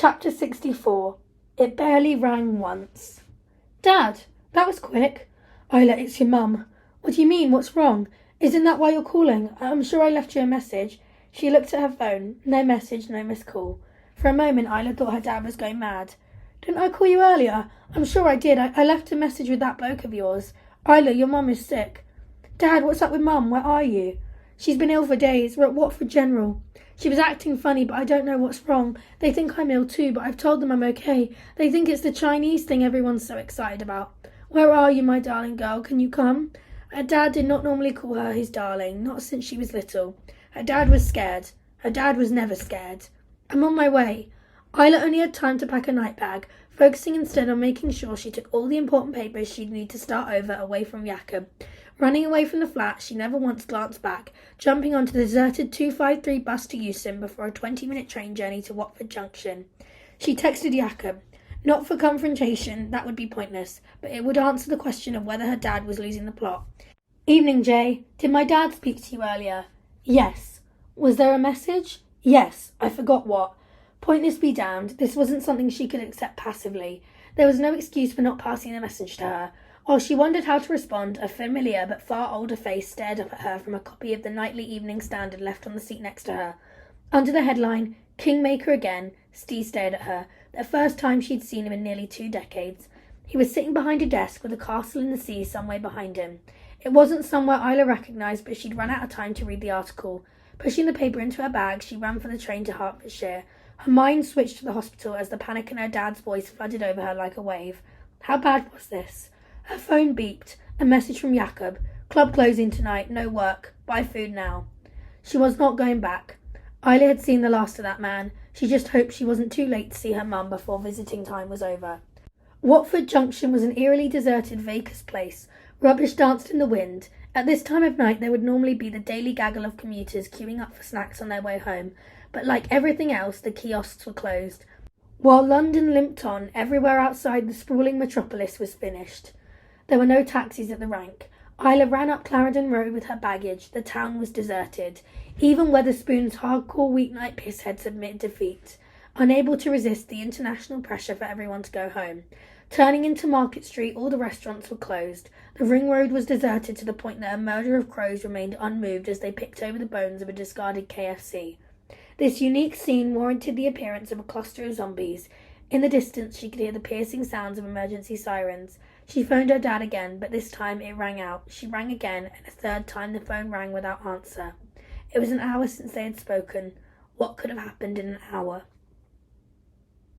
Chapter 64. It barely rang once. Dad, that was quick. Isla, it's your mum. What do you mean? What's wrong? Isn't that why you're calling? I'm sure I left you a message. She looked at her phone. No message, no missed call. For a moment, Isla thought her dad was going mad. Didn't I call you earlier? I'm sure I did. I left a message with that bloke of yours. Isla, your mum is sick. Dad, what's up with Mum? Where are you? She's been ill for days. We're at Watford General. She was acting funny, but I don't know what's wrong. They think I'm ill too, but I've told them I'm okay. They think it's the Chinese thing everyone's so excited about. Where are you, my darling girl? Can you come? Her dad did not normally call her his darling, not since she was little. Her dad was scared. Her dad was never scared. I'm on my way. Isla only had time to pack a night bag, focusing instead on making sure she took all the important papers she'd need to start over away from Jakob. Running away from the flat, she never once glanced back, jumping onto the deserted 253 bus to Euston before a 20-minute train journey to Watford Junction. She texted Jakob. Not for confrontation, that would be pointless, but it would answer the question of whether her dad was losing the plot. Evening, Jay. Did my dad speak to you earlier? Yes. Was there a message? Yes. I forgot what. Pointless be damned. This wasn't something she could accept passively. There was no excuse for not passing the message to her. While she wondered how to respond, a familiar but far older face stared up at her from a copy of the nightly Evening Standard left on the seat next to her. Under the headline, Kingmaker Again, Steve stared at her, the first time she'd seen him in nearly 2 decades. He was sitting behind a desk with a castle in the sea some way behind him. It wasn't somewhere Isla recognised, but she'd run out of time to read the article. Pushing the paper into her bag, she ran for the train to Hertfordshire. Her mind switched to the hospital as the panic in her dad's voice flooded over her like a wave. How bad was this? Her phone beeped. A message from Jakob. Club closing tonight. No work. Buy food now. She was not going back. Isla had seen the last of that man. She just hoped she wasn't too late to see her mum before visiting time was over. Watford Junction was an eerily deserted, vacuous place. Rubbish danced in the wind. At this time of night there would normally be the daily gaggle of commuters queuing up for snacks on their way home, but like everything else, the kiosks were closed. While London limped on, everywhere outside the sprawling metropolis was finished. There were no taxis at the rank. Isla ran up Clarendon Road with her baggage. The town was deserted. Even Wetherspoon's hardcore weeknight pissheads admitted defeat, unable to resist the international pressure for everyone to go home. Turning into Market Street, all the restaurants were closed. The ring road was deserted to the point that a murder of crows remained unmoved as they picked over the bones of a discarded KFC. This unique scene warranted the appearance of a cluster of zombies. In the distance, she could hear the piercing sounds of emergency sirens. She phoned her dad again, but this time it rang out. She rang again, and a third time the phone rang without answer. It was an hour since they had spoken. What could have happened in an hour?